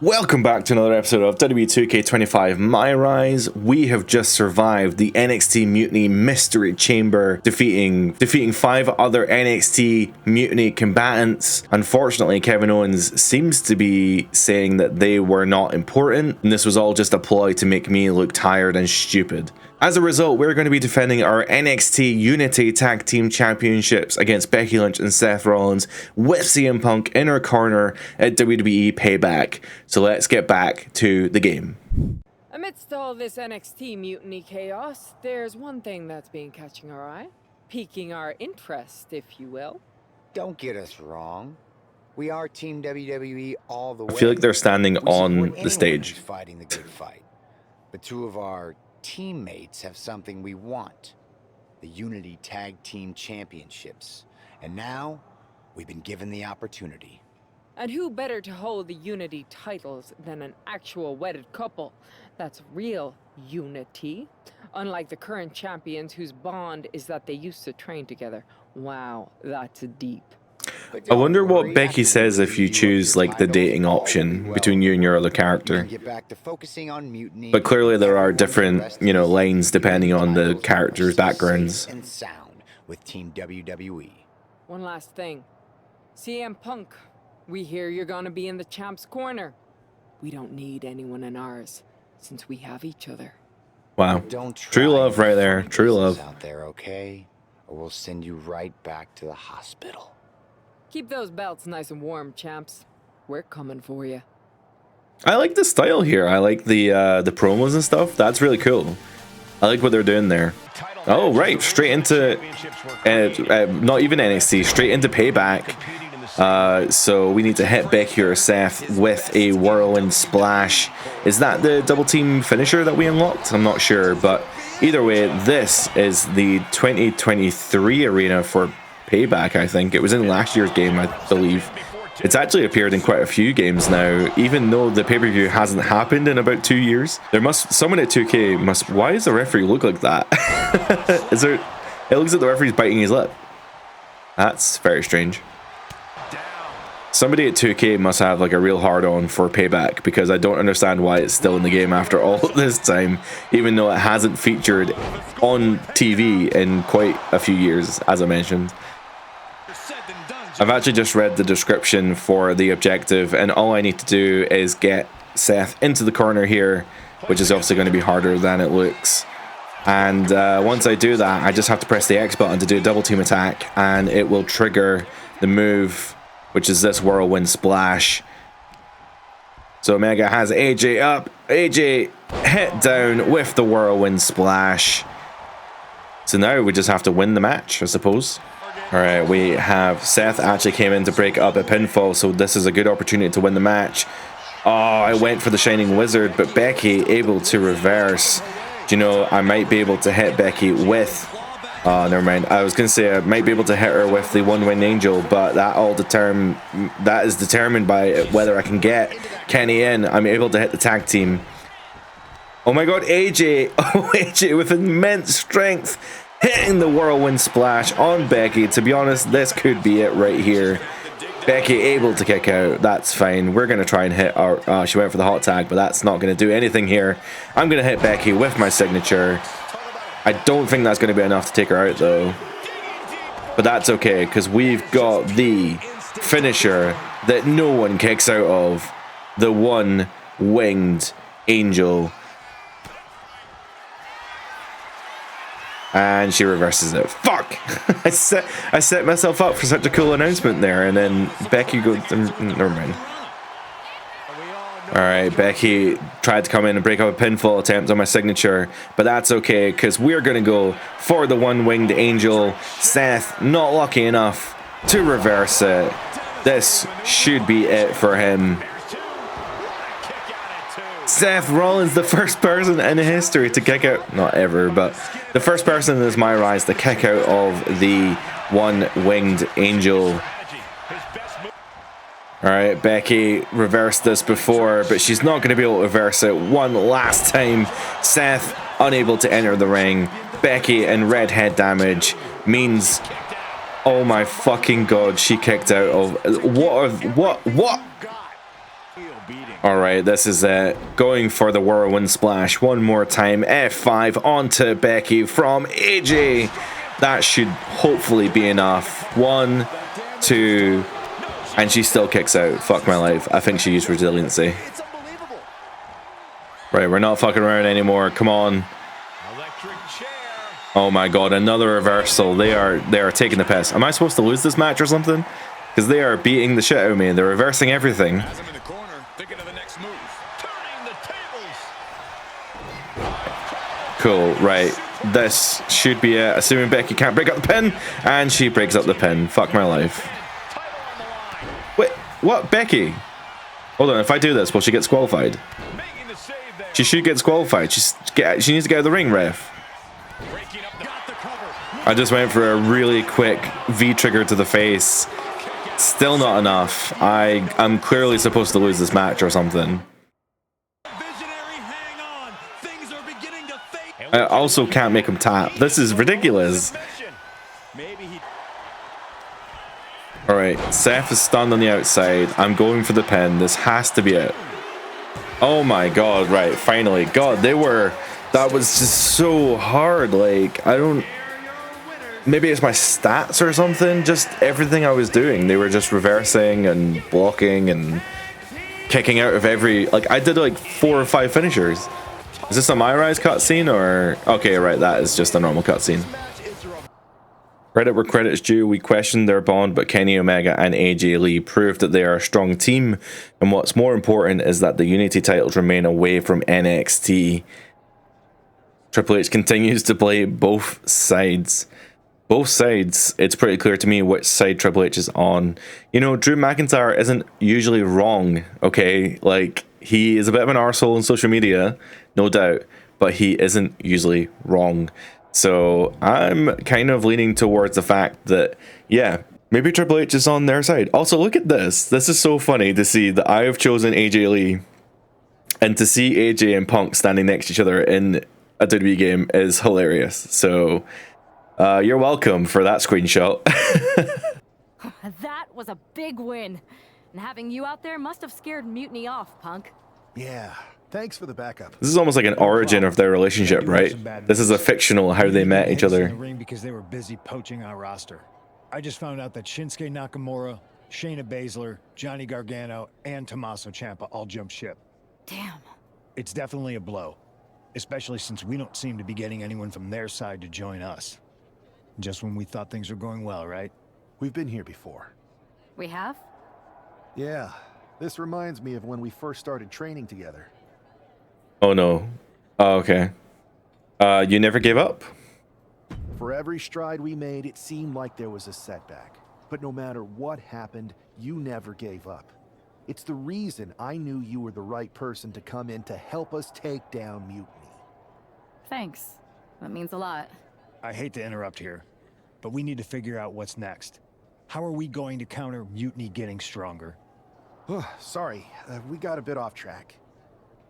Welcome back to another episode of WWE 2K25 MyRise. We have just survived the NXT Mutiny Mystery Chamber, defeating 5 other NXT Mutiny combatants. Unfortunately, Kevin Owens seems to be saying that they were not important, and this was all just a ploy to make me look tired and stupid. As a result, we're going to be defending our NXT Unity Tag Team Championships against Becky Lynch and Seth Rollins with CM Punk in our corner at WWE Payback. So let's get back to the game. Amidst all this NXT mutiny chaos, there's one thing that's been catching our eye, piquing our interest, if you will. Don't get us wrong. We are Team WWE all the way. I feel like they're standing on the stage. Fighting the good fight. But two of our teammates have something we want. The Unity Tag Team Championships. And now, we've been given the opportunity. And who better to hold the Unity titles than an actual wedded couple? That's real unity. Unlike the current champions whose bond is that they used to train together. Wow, that's deep. I wonder what Becky says if you choose like the dating option between you and your other character. But clearly there are different, lines depending on the characters' backgrounds. And sound with Team WWE. One last thing. CM Punk, we hear you're gonna be in the champ's corner. We don't need anyone in ours, since we have each other. Wow. True love right there. True love. Out there, okay? Or we'll send you right back to the hospital. Keep those belts nice and warm, champs. We're coming for you. I like the style here. I like the promos and stuff. That's really cool. I like what they're doing there. Oh, right. Straight into, not even NXT, straight into Payback. So we need to hit Becky or Seth with a whirlwind splash. Is that the double team finisher that we unlocked? I'm not sure. But either way, this is the 2023 arena for Payback, I think. It was in last year's game, I believe. It's actually appeared in quite a few games now, even though the pay-per-view hasn't happened in about 2 years. Someone at 2K must, why does the referee look like that? It looks like the referee's biting his lip. That's very strange. Somebody at 2K must have like a real hard-on for Payback, because I don't understand why it's still in the game after all this time, even though it hasn't featured on TV in quite a few years, as I mentioned. I've actually just read the description for the objective, and all I need to do is get Seth into the corner here, which is obviously going to be harder than it looks. And once I do that, I just have to press the X button to do a double team attack, and it will trigger the move, which is this whirlwind splash. So Omega has AJ up. AJ hit down with the whirlwind splash. So now we just have to win the match, I suppose. Alright, we have Seth actually came in to break up a pinfall, so this is a good opportunity to win the match. Oh, I went for the Shining Wizard, but Becky able to reverse. Do you know, I might be able to hit Becky with... Oh, never mind. I was going to say I might be able to hit her with the one-winged angel, but that is determined by whether I can get Kenny in. I'm able to hit the tag team. Oh my god, AJ! Oh, AJ with immense strength, hitting the whirlwind splash on Becky. To be honest, this could be it right here. Becky able to kick out. That's fine. We're going to try and hit our... she went for the hot tag, but that's not going to do anything here. I'm going to hit Becky with my signature. I don't think that's going to be enough to take her out, though. But that's okay, because we've got the finisher that no one kicks out of. The one-winged angel. And she reverses it. Fuck! I set myself up for such a cool announcement there, and then Becky goes... Never mind. Alright, Becky tried to come in and break up a pinfall attempt on my signature, but that's okay, because we're going to go for the one-winged angel. Seth not lucky enough to reverse it. This should be it for him. Seth Rollins, the first person in history to kick out, not ever, but the first person in this MyRise to kick out of the one-winged angel. Alright, Becky reversed this before, but she's not going to be able to reverse it one last time. Seth unable to enter the ring. Becky and red head damage means... Oh my fucking god, she kicked out of... What? All right, this is it. Going for the whirlwind splash one more time. F5 onto Becky from AJ. That should hopefully be enough. 1, 2, and she still kicks out. Fuck my life. I think she used resiliency. Right, we're not fucking around anymore. Come on. Oh my god, another reversal. They are taking the piss. Am I supposed to lose this match or something? Because they are beating the shit out of me. They're reversing everything. Cool, right. This should be it. Assuming Becky can't break up the pin. And she breaks up the pin. Fuck my life. Wait, what? Becky? Hold on, if I do this, will she get disqualified? She should get disqualified. She needs to get out of the ring, ref. I just went for a really quick V-trigger to the face. Still not enough. I'm clearly supposed to lose this match or something. I also can't make him tap. This is ridiculous. Alright, Seth is stunned on the outside. I'm going for the pin. This has to be it. Oh my god, right, finally. God, that was just so hard. Like, I don't... Maybe it's my stats or something. Just everything I was doing. They were just reversing and blocking and kicking out of every... Like, I did like 4 or 5 finishers. Is this a MyRise cutscene or... Okay, right, that is just a normal cutscene. Credit where credit is due. We questioned their bond, but Kenny Omega and AJ Lee proved that they are a strong team. And what's more important is that the Unity titles remain away from NXT. Triple H continues to play both sides. Both sides. It's pretty clear to me which side Triple H is on. You know, Drew McIntyre isn't usually wrong, okay? Like, he is a bit of an arsehole on social media, no doubt, but he isn't usually wrong. So I'm kind of leaning towards the fact that, yeah, maybe Triple H is on their side. Also, look at this. This is so funny to see that I have chosen AJ Lee, and to see AJ and Punk standing next to each other in a WWE game is hilarious. So you're welcome for that screenshot. That was a big win. And having you out there must have scared Mutiny off, Punk. Yeah. Thanks for the backup. This is almost like an origin of their relationship, right? This is a fictional how they met each other. Because they were busy poaching our roster. I just found out that Shinsuke Nakamura, Shayna Baszler, Johnny Gargano, and Tommaso Ciampa all jumped ship. Damn. It's definitely a blow, especially since we don't seem to be getting anyone from their side to join us. Just when we thought things were going well, right? We've been here before. We have? Yeah. This reminds me of when we first started training together. Oh no. Oh, okay. You never gave up? For every stride we made, it seemed like there was a setback. But no matter what happened, you never gave up. It's the reason I knew you were the right person to come in to help us take down Mutiny. Thanks. That means a lot. I hate to interrupt here, but we need to figure out what's next. How are we going to counter Mutiny getting stronger? Sorry, we got a bit off track.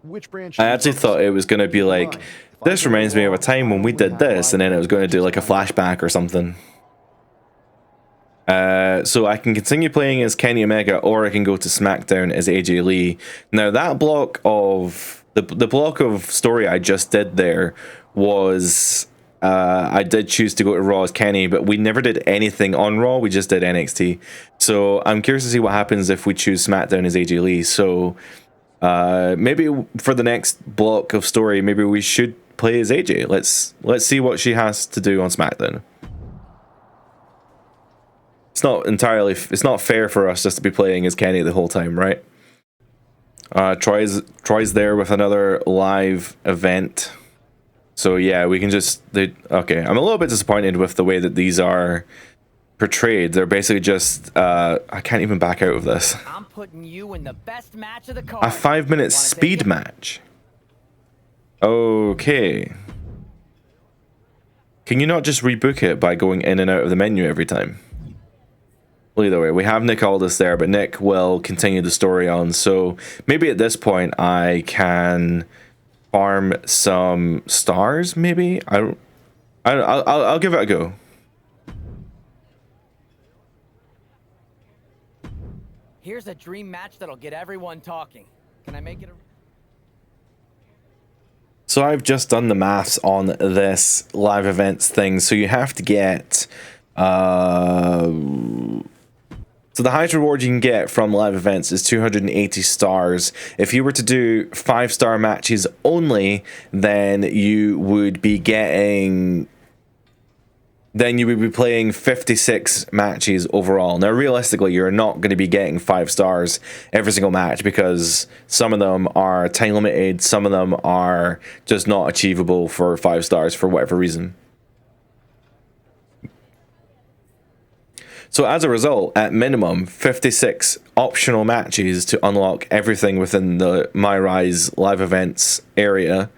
Which branch? I actually thought it was going to be like, this reminds me of a time when we did this, and then it was going to do like a flashback or something. So I can continue playing as Kenny Omega, or I can go to SmackDown as AJ Lee. Now that block of the block of story I just did there was I did choose to go to Raw as Kenny, but we never did anything on Raw. We just did NXT. So I'm curious to see what happens if we choose SmackDown as AJ Lee. So maybe for the next block of story, maybe we should play as AJ. Let's see what she has to do on SmackDown. It's not fair for us just to be playing as Kenny the whole time, right? Troy's there with another live event. So yeah, we can just... Okay, I'm a little bit disappointed with the way that these are portrayed. They're basically just... I can't even back out of this. I'm putting you in the best match of the card. A 5-minute speed match. Okay. Can you not just rebook it by going in and out of the menu every time? Well, either way, we have Nick Aldis there, but Nick will continue the story on. So maybe at this point I can farm some stars. Maybe I'll give it a go. Here's a dream match that'll get everyone talking. Can I make it a... So I've just done the maths on this live events thing. So you have to get so the highest reward you can get from live events is 280 stars. If you were to do 5-star matches only, then you would be getting... then you would be playing 56 matches overall. Now, realistically, you're not going to be getting 5 stars every single match because some of them are time limited, some of them are just not achievable for 5 stars for whatever reason. So as a result, at minimum, 56 optional matches to unlock everything within the MyRise live events area.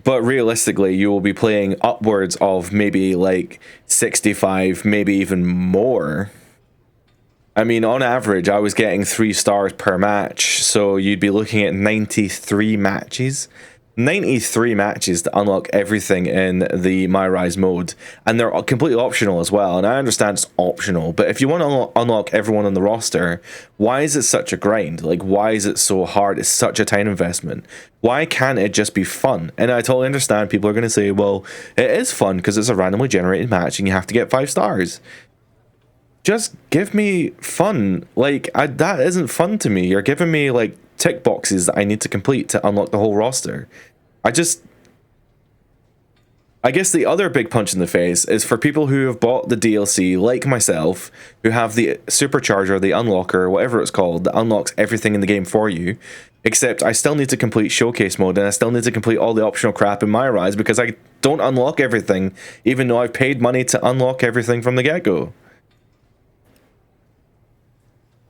But realistically, you will be playing upwards of maybe like 65, maybe even more. I mean, on average, I was getting 3 stars per match, so you'd be looking at 93 matches. 93 matches to unlock everything in the MyRise mode, and they're completely optional as well. And I understand it's optional, but if you want to unlock everyone on the roster, why is it such a grind? Like, why is it so hard? It's such a time investment. Why can't it just be fun? And I totally understand people are going to say, well, it is fun because it's a randomly generated match and you have to get 5 stars. Just give me fun. Like, that isn't fun to me. You're giving me like tick boxes that I need to complete to unlock the whole roster. I guess the other big punch in the face is for people who have bought the DLC, like myself, who have the supercharger, the unlocker, whatever it's called, that unlocks everything in the game for you, except I still need to complete showcase mode and I still need to complete all the optional crap in MyRise because I don't unlock everything, even though I've paid money to unlock everything from the get-go.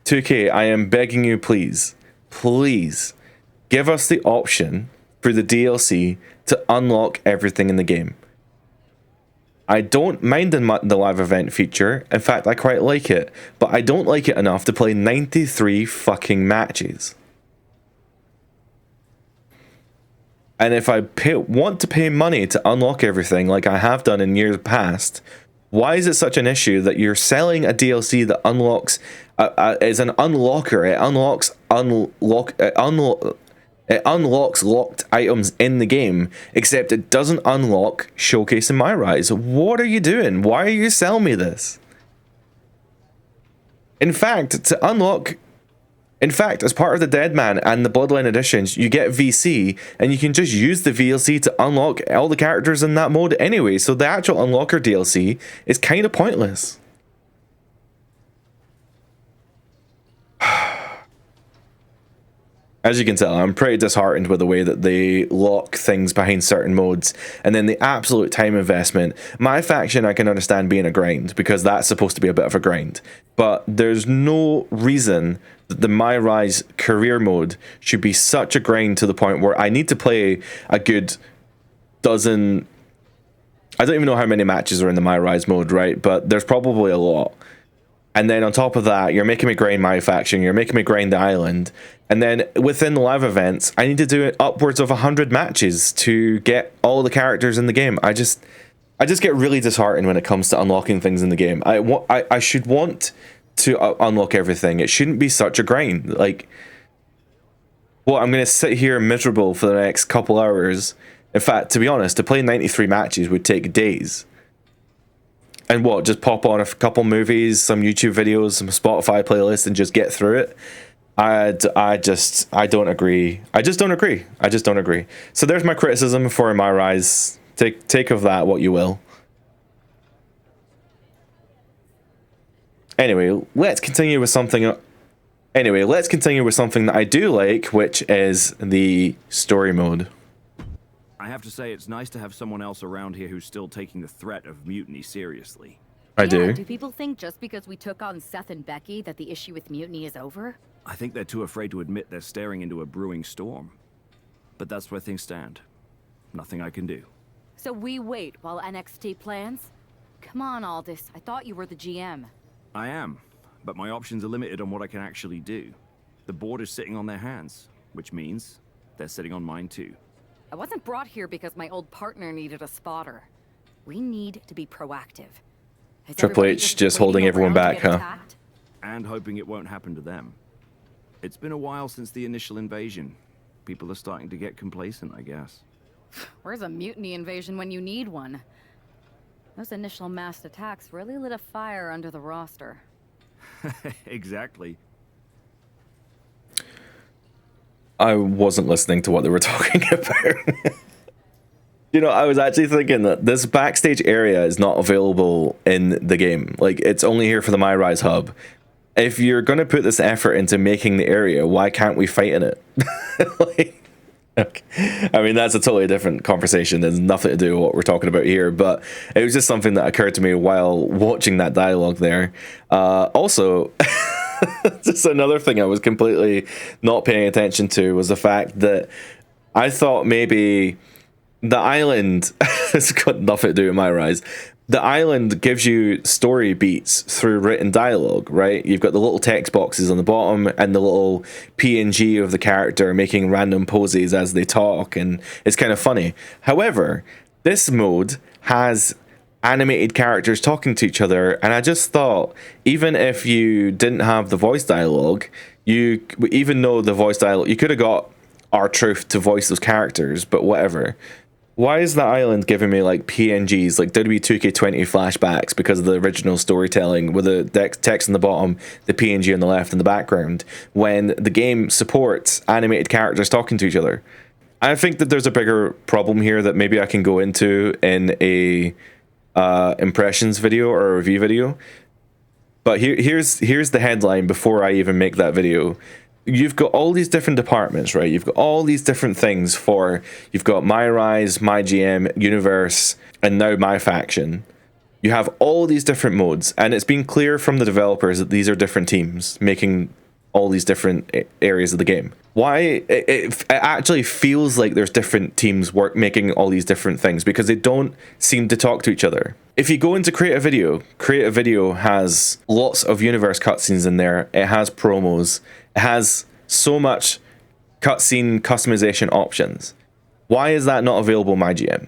2K, I am begging you, please, give us the option through the DLC to unlock everything in the game. I don't mind the live event feature. In fact, I quite like it, but I don't like it enough to play 93 fucking matches. And if I want to pay money to unlock everything like I have done in years past, why is it such an issue that you're selling a DLC that unlocks is an unlocker? It unlocks locked items in the game, except it doesn't unlock Showcase and MyRise. What are you doing? Why are you selling me this? In fact, as part of the Deadman and the Bloodline editions, you get VC, and you can just use the VLC to unlock all the characters in that mode anyway, so the actual Unlocker DLC is kind of pointless. As you can tell, I'm pretty disheartened with the way that they lock things behind certain modes, and then the absolute time investment. My faction, I can understand being a grind, because that's supposed to be a bit of a grind, but there's no reason that the MyRise career mode should be such a grind to the point where I need to play a good dozen... I don't even know how many matches are in the MyRise mode, right? But there's probably a lot. And then on top of that, you're making me grind my faction, you're making me grind the island, and then within the live events, I need to do upwards of 100 matches to get all the characters in the game. I just get really disheartened when it comes to unlocking things in the game. I should want to unlock everything. It shouldn't be such a grind. Like, well, I'm going to sit here miserable for the next couple hours. In fact, to be honest, to play 93 matches would take days. And what, just pop on a couple movies, some YouTube videos, some Spotify playlists, and just get through it? I don't agree. I just don't agree. So there's my criticism for MyRise. Take of that what you will. Anyway, let's continue with something that I do like, which is the story mode. I have to say, it's nice to have someone else around here who's still taking the threat of mutiny seriously. I do. Do people think just because we took on Seth and Becky that the issue with mutiny is over? I think they're too afraid to admit they're staring into a brewing storm. But that's where things stand. Nothing I can do. So we wait while NXT plans? Come on, Aldis. I thought you were the GM. I am, but my options are limited on what I can actually do. The board is sitting on their hands, which means they're sitting on mine too. I wasn't brought here because my old partner needed a spotter. We need to be proactive. Is Triple everybody H just holding waiting everyone around to back, get huh? attacked? And hoping it won't happen to them. It's been a while since the initial invasion. People are starting to get complacent, I guess. Where's a mutiny invasion when you need one? Those initial massed attacks really lit a fire under the roster. Exactly. I wasn't listening to what they were talking about. You know, I was actually thinking that this backstage area is not available in the game. Like, it's only here for the MyRise hub. If you're going to put this effort into making the area, why can't we fight in it? Like, okay. I mean, that's a totally different conversation. There's nothing to do with what we're talking about here, but it was just something that occurred to me while watching that dialogue there. Also, just another thing I was completely not paying attention to was the fact that I thought maybe the island, it's got nothing to do with MyRise, the island gives you story beats through written dialogue, right? You've got the little text boxes on the bottom and the little PNG of the character making random poses as they talk, and it's kind of funny. However, this mode has animated characters talking to each other, and I just thought, even if you didn't have the voice dialogue, even though the voice dialogue, you could have got R-Truth to voice those characters, but whatever. Why is the island giving me like PNGs, like WWE 2K20 flashbacks because of the original storytelling with the text on the bottom, the PNG on the left in the background, when the game supports animated characters talking to each other? I think that there's a bigger problem here that maybe I can go into in a impressions video or a review video. But here's the headline before I even make that video. You've got all these different departments, right? You've got all these different things you've got MyRise, MyGM, Universe, and now MyFaction. You have all these different modes, and it's been clear from the developers that these are different teams making all these different areas of the game. Why? It actually feels like there's different teams making all these different things because they don't seem to talk to each other. If you go into Create a Video has lots of Universe cutscenes in there. It has promos. It has so much cutscene customization options. Why is that not available in MyGM?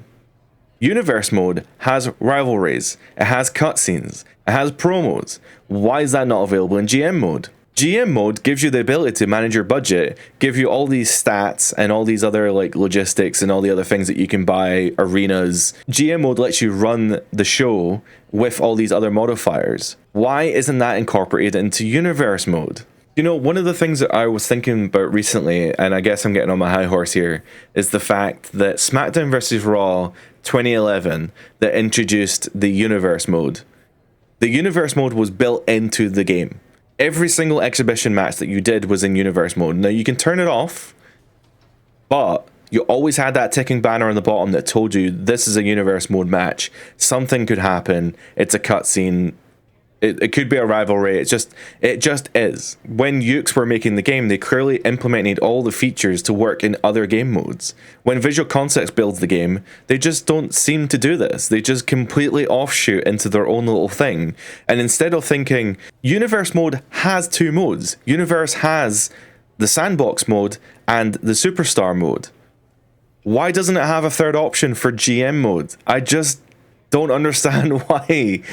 Universe mode has rivalries. It has cutscenes. It has promos. Why is that not available in GM mode? GM mode gives you the ability to manage your budget, give you all these stats and all these other like logistics and all the other things that you can buy, arenas. GM mode lets you run the show with all these other modifiers. Why isn't that incorporated into Universe mode? You know, one of the things that I was thinking about recently, and I guess I'm getting on my high horse here, is the fact that SmackDown vs. Raw 2011 that introduced the Universe mode. The Universe mode was built into the game. Every single exhibition match that you did was in Universe mode. Now, you can turn it off, but you always had that ticking banner on the bottom that told you this is a Universe mode match. Something could happen. It's a cutscene. It could be a rivalry. It just is. When Ukes were making the game, they clearly implemented all the features to work in other game modes. When Visual Concepts builds the game, they just don't seem to do this. They just completely offshoot into their own little thing. And instead of thinking, Universe mode has two modes. Universe has the Sandbox mode and the Superstar mode. Why doesn't it have a third option for GM mode? I just don't understand why.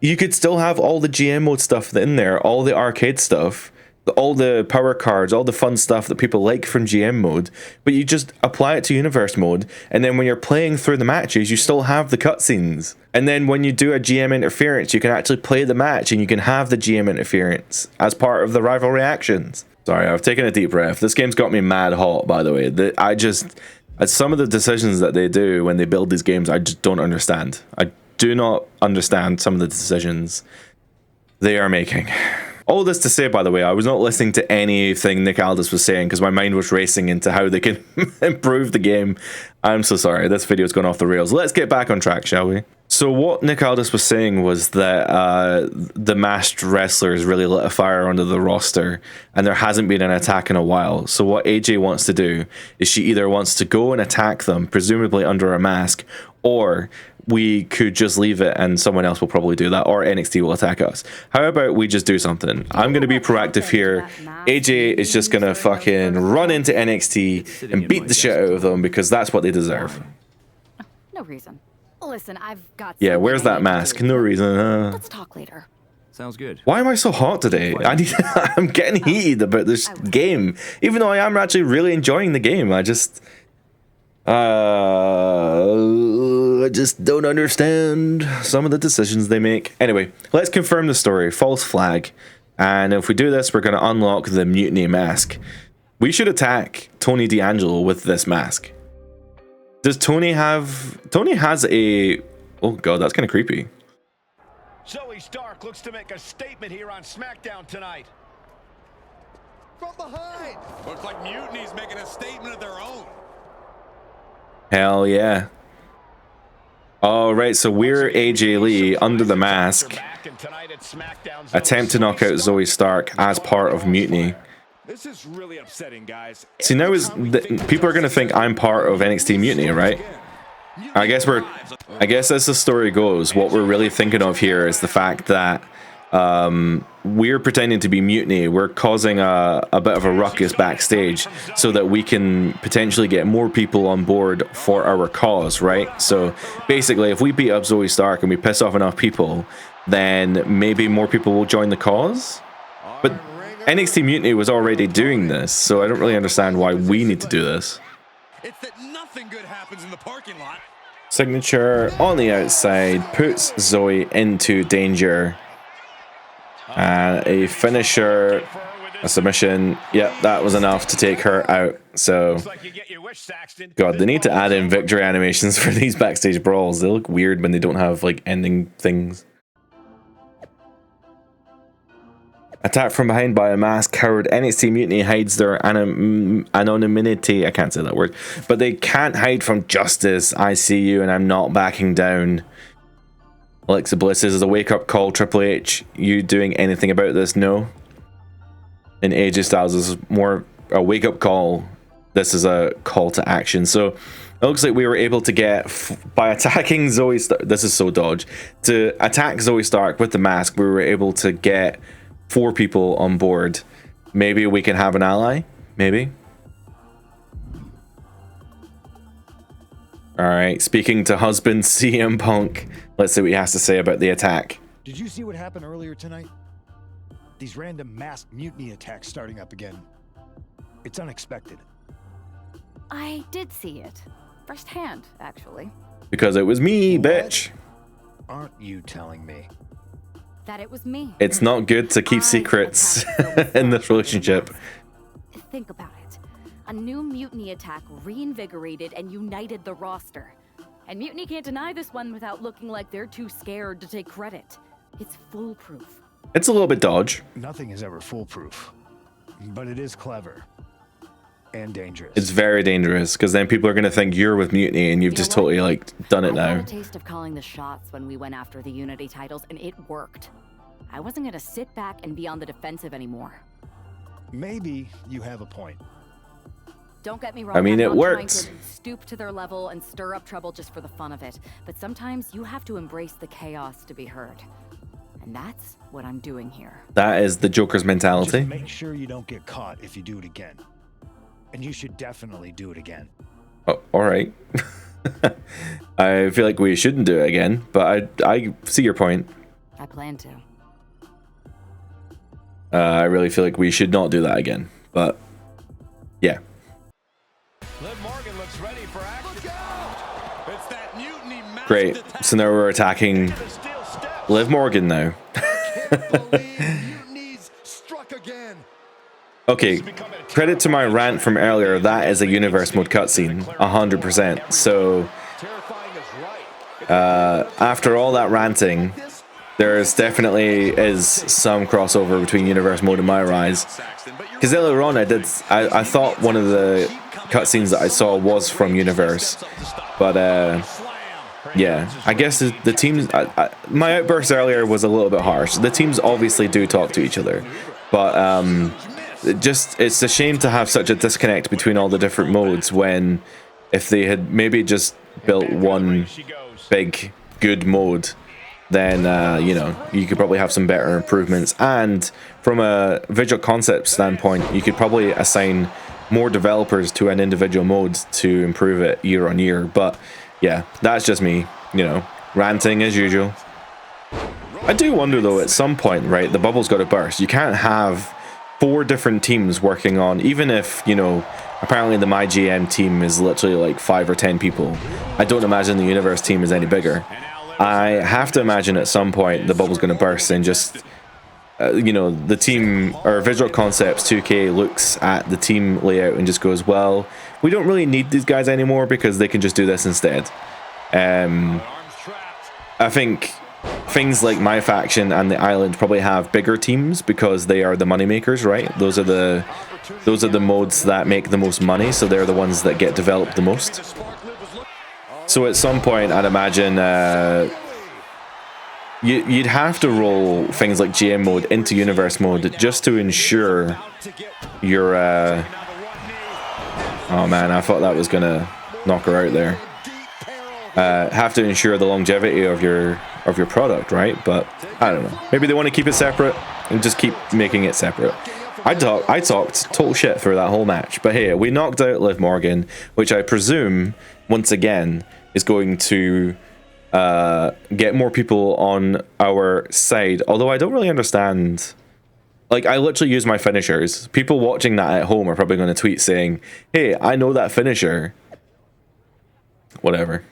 You could still have all the GM mode stuff in there, all the arcade stuff, all the power cards, all the fun stuff that people like from GM mode, but you just apply it to Universe mode, and then when you're playing through the matches, you still have the cutscenes. And then when you do a GM interference, you can actually play the match, and you can have the GM interference as part of the rivalry actions. Sorry, I've taken a deep breath. This game's got me mad hot, by the way. Some of the decisions that they do when they build these games, I just don't understand. I do not understand some of the decisions they are making. All this to say, by the way, I was not listening to anything Nick Aldis was saying because my mind was racing into how they can improve the game. I'm so sorry. This video's gone off the rails. Let's get back on track, shall we? So what Nick Aldis was saying was that the masked wrestlers really lit a fire under the roster and there hasn't been an attack in a while. So what AJ wants to do is she either wants to go and attack them, presumably under a mask, or we could just leave it and someone else will probably do that, or NXT will attack us. How about we just do something? I'm going to be proactive here. AJ is just going to fucking run into NXT and beat the shit out of them because that's what they deserve. No reason. Listen, I've got... Yeah, where's that mask? No reason. Let's talk later. Sounds good. Why am I so hot today? I'm getting heated about this game, even though I am actually really enjoying the game. I just don't understand some of the decisions they make. Anyway, let's confirm the story. False flag. And if we do this, we're going to unlock the mutiny mask. We should attack Tony D'Angelo with this mask. Does Tony have... Tony has a... Oh god, that's kind of creepy. Zoey Stark looks to make a statement here on SmackDown tonight. From behind! Looks like Mutiny's making a statement of their own. Hell yeah. Alright, so we're AJ Lee under the mask. Attempt to knock out Zoey Stark as part of Mutiny. This is really upsetting, guys. See, now people are going to think I'm part of NXT Mutiny, right? I guess as the story goes, what we're really thinking of here is the fact that we're pretending to be Mutiny. We're causing a bit of a ruckus backstage so that we can potentially get more people on board for our cause, right? So basically, if we beat up Zoey Stark and we piss off enough people, then maybe more people will join the cause. But NXT Mutiny was already doing this, so I don't really understand why we need to do this. It's that nothing good happens in the parking lot. Signature on the outside puts Zoey into danger. And a finisher, a submission. Yep, that was enough to take her out. So, God, they need to add in victory animations for these backstage brawls. They look weird when they don't have, like, ending things. Attacked from behind by a masked coward, NXT Mutiny hides their anonymity. I can't say that word. But they can't hide from justice. I see you and I'm not backing down. Alexa Bliss is a wake-up call. Triple H, you doing anything about this? No. And AJ Styles is more a wake-up call. This is a call to action. So it looks like we were able to get, by attacking Zoey Stark, this is so dodge, to attack Zoey Stark with the mask, we were able to get 4 people on board. Maybe we can have an ally? Maybe. Alright, speaking to husband CM Punk. Let's see what he has to say about the attack. Did you see what happened earlier tonight? These random masked mutiny attacks starting up again. It's unexpected. I did see it. Firsthand, actually. Because it was me, bitch. Aren't you telling me? That it was me. It's not good to keep secrets in this relationship. Think about it. A new mutiny attack reinvigorated and united the roster. And Mutiny can't deny this one without looking like they're too scared to take credit. It's foolproof. It's a little bit dodge. Nothing is ever foolproof. But it is clever. And dangerous. It's very dangerous, because then people are going to think you're with Mutiny and you've just totally, like, done it now. I had a taste of calling the shots when we went after the Unity titles, and it worked. I wasn't going to sit back and be on the defensive anymore. Maybe you have a point. Don't get me wrong. I mean, it I'm not worked. trying to stoop to their level and stir up trouble just for the fun of it. But sometimes you have to embrace the chaos to be heard. And that's what I'm doing here. That is the Joker's mentality. Just make sure you don't get caught if you do it again. And you should definitely do it again. Oh, all right. I feel like we shouldn't do it again, but I see your point. I plan to. I really feel like we should not do that again, but yeah. Liv Morgan looks ready for action. Look out! It's that mutiny. Great. So now we're attacking Liv Morgan now. Okay, credit to my rant from earlier, that is a universe mode cutscene, 100%. So, after all that ranting, there's definitely is some crossover between universe mode and MyRise. Because earlier on I thought one of the cutscenes that I saw was from universe. But, yeah, I guess the teams, my outburst earlier was a little bit harsh. The teams obviously do talk to each other, but, it's a shame to have such a disconnect between all the different modes when if they had maybe just built one big good mode, then you know, you could probably have some better improvements, and from a visual concept standpoint you could probably assign more developers to an individual mode to improve it year on year. But yeah, that's just me, you know, ranting as usual. I do wonder though, at some point, right, the bubble's got to burst. You can't have 4 different teams working on, even if, you know, apparently the MyGM team is literally like 5 or 10 people. I don't imagine the Universe team is any bigger. I have to imagine at some point the bubble's going to burst and just, you know, the team, or Visual Concepts 2K looks at the team layout and just goes, well, we don't really need these guys anymore because they can just do this instead. I think things like My Faction and the Island probably have bigger teams because they are the money makers, right? Those are the modes that make the most money, so they're the ones that get developed the most. So at some point, I'd imagine you'd have to roll things like GM mode into Universe mode just to ensure your oh man, I thought that was gonna knock her out there. Have to ensure the longevity of your product, right? But I don't know. Maybe they want to keep it separate and just keep making it separate. I talked total shit through that whole match, but hey, we knocked out Liv Morgan, which I presume once again is going to get more people on our side. Although I don't really understand. Like, I literally use my finishers. People watching that at home are probably going to tweet saying, "Hey, I know that finisher." Whatever.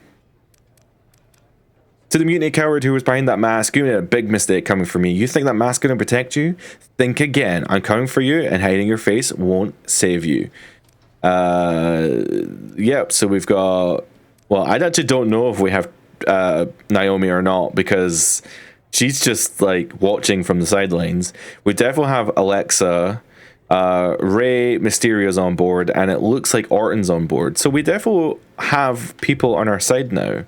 To the mutiny coward who was behind that mask, you made a big mistake coming for me. You think that mask gonna protect you? Think again. I'm coming for you, and hiding your face won't save you. Yep, so we've got... Well, I actually don't know if we have Naomi or not, because she's just, like, watching from the sidelines. We definitely have Alexa, Rey Mysterio's on board, and it looks like Orton's on board. So we definitely have people on our side now.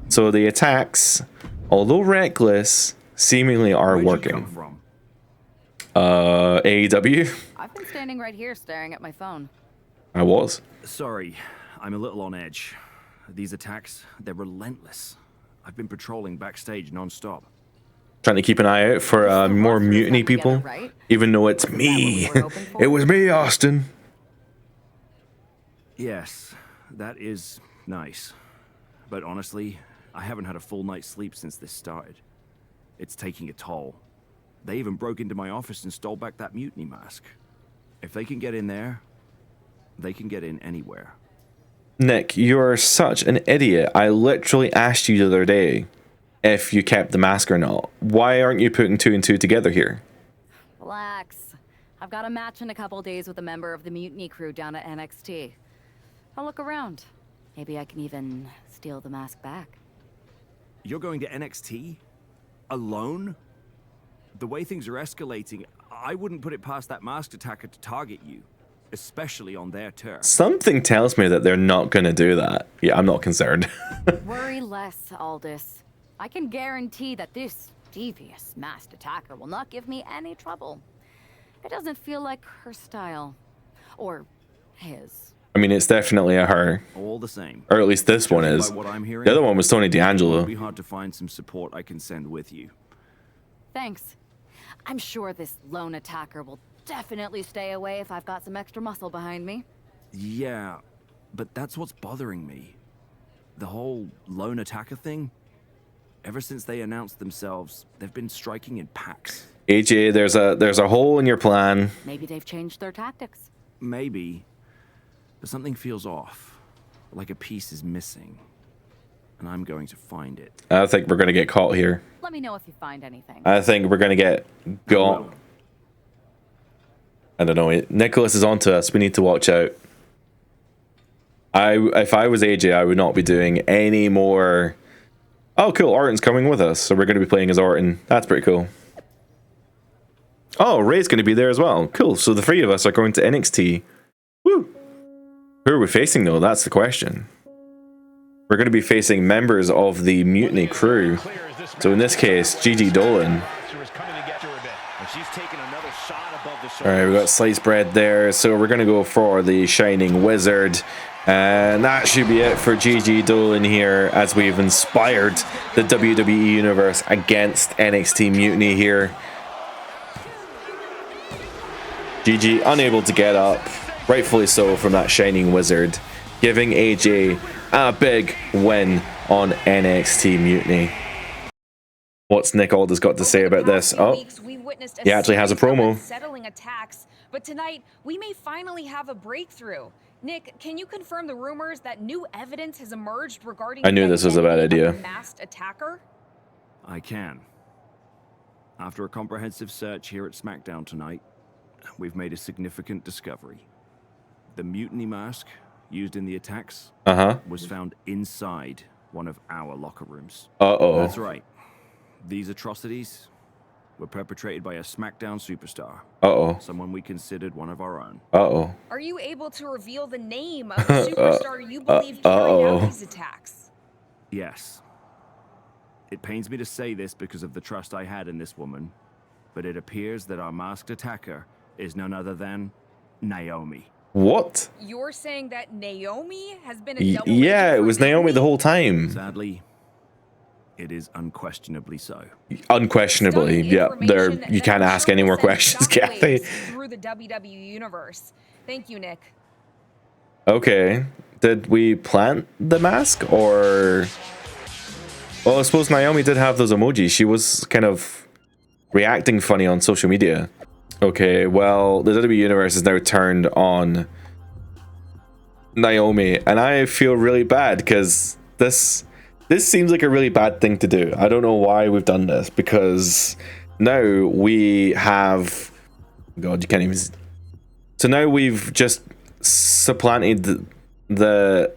So the attacks, although reckless, seemingly are working. AEW? I've been standing right here staring at my phone. I was. Sorry, I'm a little on edge. These attacks, they're relentless. I've been patrolling backstage non-stop. Trying to keep an eye out for more mutiny people, even though it's me. It was me, Austin. Yes, that is nice. But honestly, I haven't had a full night's sleep since this started. It's taking a toll. They even broke into my office and stole back that mutiny mask. If they can get in there, they can get in anywhere. Nick, you're such an idiot. I literally asked you the other day if you kept the mask or not. Why aren't you putting 2 and 2 together here? Relax. I've got a match in a couple days with a member of the mutiny crew down at NXT. I'll look around. Maybe I can even steal the mask back. You're going to NXT? Alone? The way things are escalating, I wouldn't put it past that masked attacker to target you, especially on their turf. Something tells me that they're not going to do that. Yeah, I'm not concerned. Worry less, Aldis. I can guarantee that this devious masked attacker will not give me any trouble. It doesn't feel like her style. Or his. I mean, it's definitely a her. All the same. Or at least this one is. The other one was Tony D'Angelo. It'll be hard to find some support I can send with you. Thanks. I'm sure this lone attacker will definitely stay away if I've got some extra muscle behind me. Yeah, but that's what's bothering me. The whole lone attacker thing. Ever since they announced themselves, they've been striking in packs. AJ, there's a hole in your plan. Maybe they've changed their tactics. Maybe. But something feels off, like a piece is missing, and I'm going to find it. I think we're going to get caught here. Let me know if you find anything. I think we're going to get got. I don't know. Nicholas is onto us. We need to watch out. If I was AJ, I would not be doing any more. Oh, cool. Orton's coming with us, so we're going to be playing as Orton. That's pretty cool. Oh, Ray's going to be there as well. Cool. So the 3 of us are going to NXT. Woo! Who are we facing, though? That's the question. We're going to be facing members of the mutiny crew. So in this case, Gigi Dolan. Alright, we got sliced bread there. So we're going to go for the Shining Wizard. And that should be it for Gigi Dolan here, as we've inspired the WWE Universe against NXT Mutiny here. Gigi unable to get up. Rightfully so from that Shining Wizard, giving AJ a big win on NXT Mutiny. What's Nick Aldis got to say about this? Oh, he actually has a promo. Settling attacks, but tonight we may finally have a breakthrough. Nick, can you confirm the rumors that new evidence has emerged regarding I knew this was a bad idea. the masked attacker? I can. After a comprehensive search here at SmackDown tonight, we've made a significant discovery. The mutiny mask used in the attacks was found inside one of our locker rooms. That's right. These atrocities were perpetrated by a SmackDown superstar. Someone we considered one of our own. Are you able to reveal the name of the superstar you believe carried out these attacks? Yes. It pains me to say this because of the trust I had in this woman, but it appears that our masked attacker is none other than Naomi. What? You're saying that Naomi has been a double Yeah, it was Naomi the whole time. Sadly, it is unquestionably so. Unquestionably, yeah. There, you can't ask any more questions, Kathy. Through the WWE universe. Thank you, Nick. Okay. Did we plant the mask, or? Well, I suppose Naomi did have those emojis. She was kind of reacting funny on social media. Okay, well, the WWE universe is now turned on Naomi, and I feel really bad because this seems like a really bad thing to do. I don't know why we've done this, because now we have... God, you can't even... So now we've just supplanted the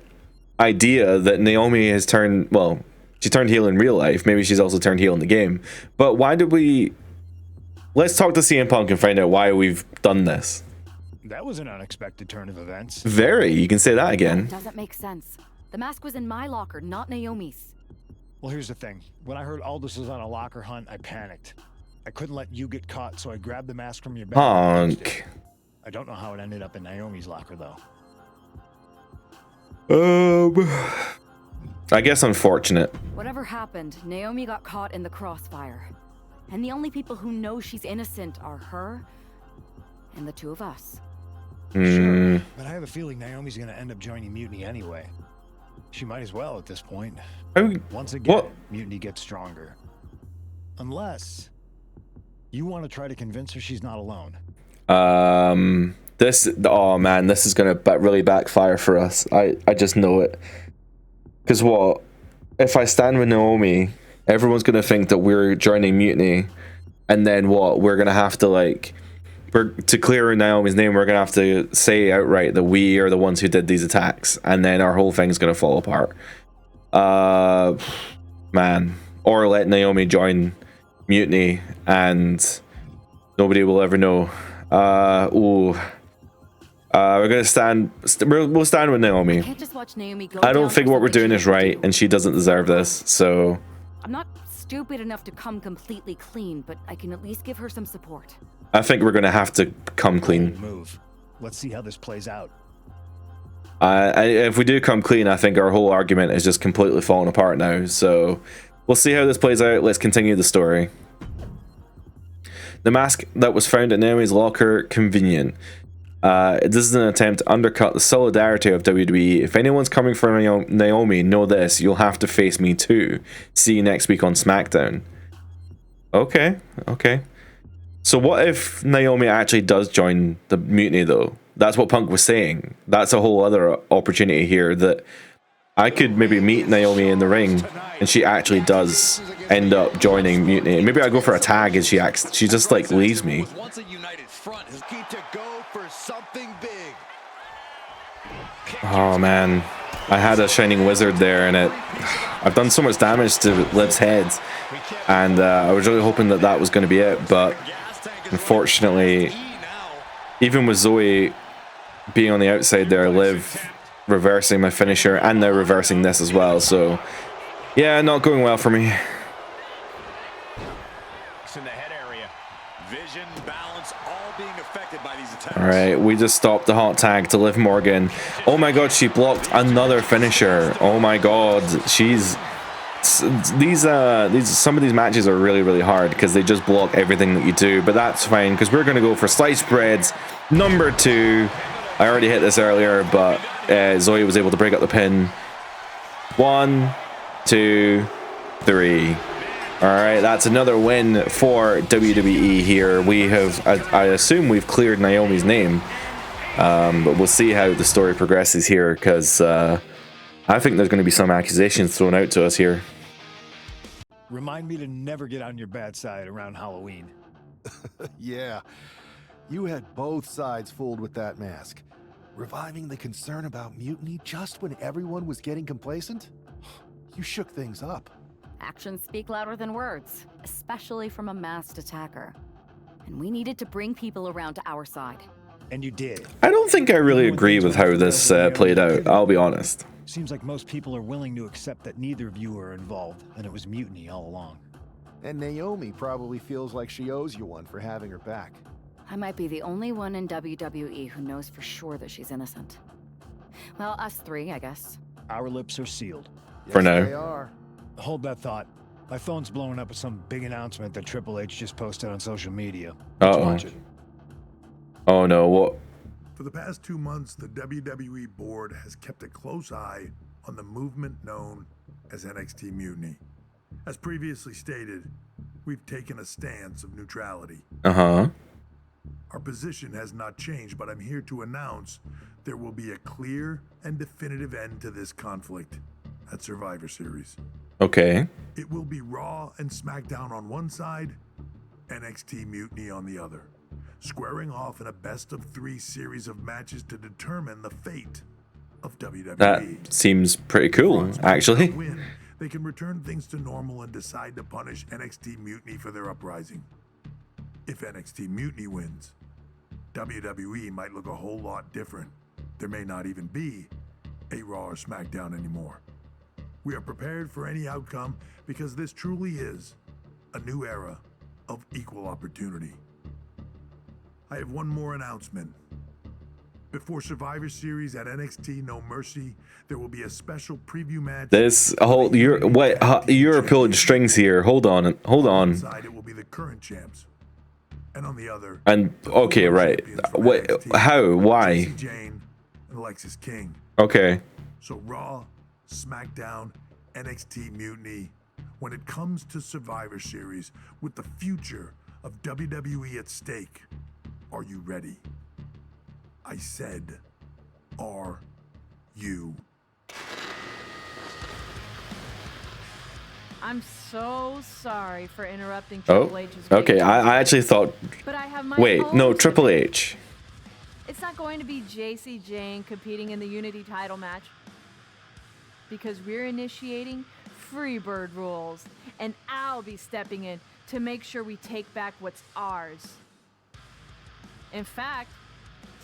idea that Naomi has turned... Well, she turned heel in real life. Maybe she's also turned heel in the game. But why did we... Let's talk to CM Punk and find out why we've done this. That was an unexpected turn of events. Very. You can say that again. Doesn't make sense. The mask was in my locker, not Naomi's. Well, here's the thing. When I heard Aldis was on a locker hunt, I panicked. I couldn't let you get caught, so I grabbed the mask from your bag. Punk. I don't know how it ended up in Naomi's locker, though. I guess unfortunate. Whatever happened, Naomi got caught in the crossfire. And the only people who know she's innocent are her and the two of us. Sure, but I have a feeling Naomi's gonna end up joining Mutiny anyway. She might as well at this point. Once again, Mutiny gets stronger. Unless you want to try to convince her she's not alone. Oh man, this is gonna really backfire for us. I just know it. Because what? If I stand with Naomi, everyone's gonna think that we're joining Mutiny, and then what? We're gonna have to, like, to clear Naomi's name, we're gonna have to say outright that we are the ones who did these attacks, and then our whole thing's gonna fall apart. Man. Or let Naomi join Mutiny, and nobody will ever know. We're gonna stand. We'll stand with Naomi. Can't just watch Naomi go I don't think what we're doing is right, and she doesn't deserve this. So. I'm not stupid enough to come completely clean, but I can at least give her some support. I think we're gonna have to come clean. Move. Let's see how this plays out. If we do come clean, I think our whole argument is just completely falling apart now. So we'll see how this plays out. Let's continue the story. The mask that was found in Naomi's locker, convenient. This is an attempt to undercut the solidarity of WWE. If anyone's coming for Naomi, know this, you'll have to face me too. See you next week on SmackDown. Okay. So what if Naomi actually does join the Mutiny, though? That's what Punk was saying. That's a whole other opportunity here, that I could maybe meet Naomi in the ring, and she actually does end up joining Mutiny. Maybe I go for a tag, and she just like leaves me. Oh man, I had a Shining Wizard there, and I've done so much damage to Liv's head, and I was really hoping that that was going to be it, but unfortunately, even with Zoey being on the outside there, Liv reversing my finisher, and now reversing this as well, so yeah, not going well for me. Alright, we just stopped the hot tag to Liv Morgan. Oh my god, she blocked another finisher. Oh my god, some of these matches are really hard because they just block everything that you do, but that's fine because we're going to go for sliced breads number 2. I already hit this earlier, but Zoey was able to break up the pin. 1, 2, 3. All right, that's another win for WWE here. We have, I assume we've cleared Naomi's name, but we'll see how the story progresses here, because I think there's going to be some accusations thrown out to us here. Remind me to never get on your bad side around Halloween. Yeah, you had both sides fooled with that mask. Reviving the concern about mutiny just when everyone was getting complacent? You shook things up. Actions speak louder than words, especially from a masked attacker. And we needed to bring people around to our side. And you did. I don't think I really agree with how this played out, I'll be honest. Seems like most people are willing to accept that neither of you are involved, and it was mutiny all along. And Naomi probably feels like she owes you one for having her back. I might be the only one in WWE who knows for sure that she's innocent. Well, us three, I guess. Our lips are sealed. For now. They are. Hold that thought. My phone's blowing up with some big announcement that Triple H just posted on social media. Uh-oh. Oh no, what? For the past 2 months, the WWE board has kept a close eye on the movement known as NXT Mutiny. As previously stated, we've taken a stance of neutrality. Uh-huh. Our position has not changed, but I'm here to announce there will be a clear and definitive end to this conflict at Survivor Series. Okay. It will be Raw and SmackDown on one side, NXT Mutiny on the other, squaring off in a best-of-3 series of matches to determine the fate of WWE. That seems pretty cool, actually. Win, they can return things to normal and decide to punish NXT Mutiny for their uprising. If NXT Mutiny wins, WWE might look a whole lot different. There may not even be a Raw or SmackDown anymore. We are prepared for any outcome because this truly is a new era of equal opportunity. I have one more announcement. Before Survivor Series at NXT No Mercy, there will be a special preview match. This whole you're pulling strings here. Hold on. It will be the current champs. And on the other, And okay, right. What? How? Why? Sami Zayn and Alexis King. Okay. So Raw, SmackDown, NXT Mutiny. When it comes to Survivor Series, with the future of WWE at stake, are you ready? I said, are you? I'm so sorry for interrupting Oh. Triple H's. Okay. I actually thought. But I have my Wait. No. own Triple ticket. H. It's not going to be JC Jane competing in the Unity title match. Because we're initiating Freebird rules. And I'll be stepping in to make sure we take back what's ours. In fact,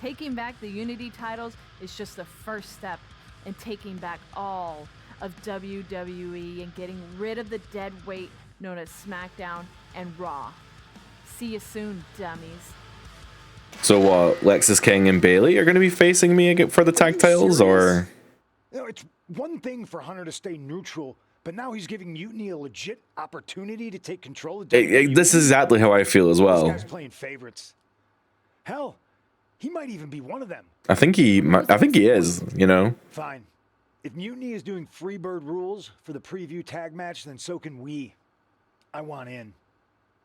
taking back the Unity titles is just the first step in taking back all of WWE and getting rid of the dead weight known as SmackDown and Raw. See you soon, dummies. So what? Lexis King and Bailey are going to be facing me again for the tag titles, or? You know, it's one thing for Hunter to stay neutral, but now he's giving Mutiny a legit opportunity to take control of WWE. This is exactly how I feel as well. This guy's playing favorites. Hell, he might even be one of them. I think he is. You know. Fine. If Mutiny is doing Freebird rules for the preview tag match, then so can we. I want in.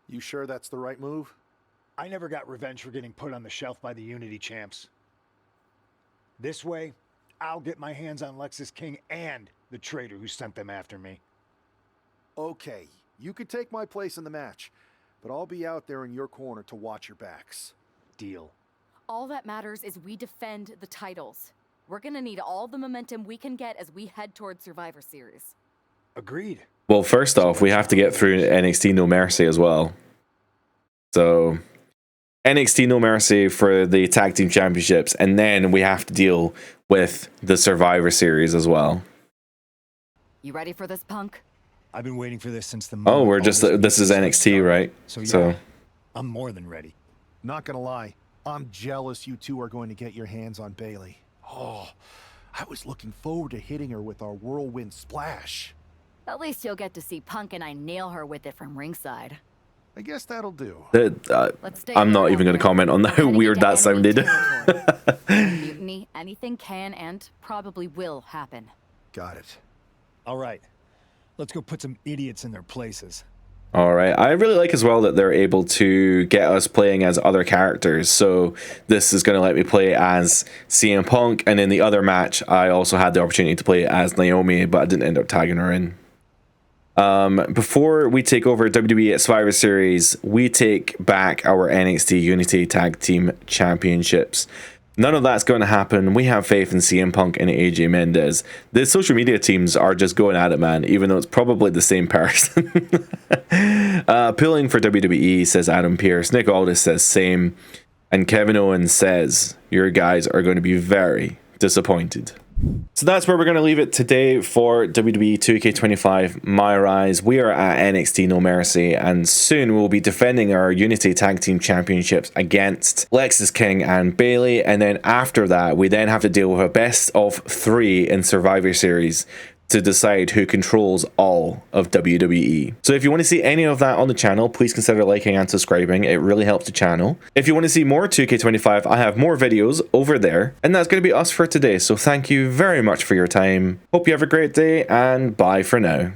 You sure that's the right move? I never got revenge for getting put on the shelf by the Unity champs. This way, I'll get my hands on Lexis King and the traitor who sent them after me. Okay, you could take my place in the match, but I'll be out there in your corner to watch your backs. Deal. All that matters is we defend the titles. We're gonna need all the momentum we can get as we head towards Survivor Series. Agreed. Well, first off, we have to get through NXT No Mercy as well. So, NXT No Mercy for the Tag Team Championships, and then we have to deal with the Survivor Series as well. You ready for this, Punk? I've been waiting for this since the Oh, we're just this is NXT, right? So yeah, I'm more than ready. Not gonna lie, I'm jealous you two are going to get your hands on Bailey. Oh, I was looking forward to hitting her with our whirlwind splash. At least you'll get to see Punk and I nail her with it from ringside. I guess that'll do. I'm not even going to comment on how weird that sounded. Mutiny, anything can and probably will happen. Got it. All right. Let's go put some idiots in their places. All right. I really like as well that they're able to get us playing as other characters. So this is going to let me play as CM Punk. And in the other match, I also had the opportunity to play as Naomi, but I didn't end up tagging her in. Before we take over WWE at Survivor Series, we take back our NXT Unity Tag Team Championships. None of that's going to happen. We have faith in CM Punk and AJ Mendez. The social media teams are just going at it, man, even though it's probably the same person. Pulling for WWE, says Adam Pearce. Nick Aldis says same. And Kevin Owens says, your guys are going to be very disappointed. So that's where we're going to leave it today for WWE 2K25 MyRise. We are at NXT No Mercy, and soon we'll be defending our Unity Tag Team Championships against Lexis King and Bayley, and then after that we then have to deal with a best of 3 in Survivor Series to decide who controls all of WWE. So if you want to see any of that on the channel, please consider liking and subscribing. It really helps the channel. If you want to see more 2K25, I have more videos over there. And that's going to be us for today. So thank you very much for your time. Hope you have a great day, and bye for now.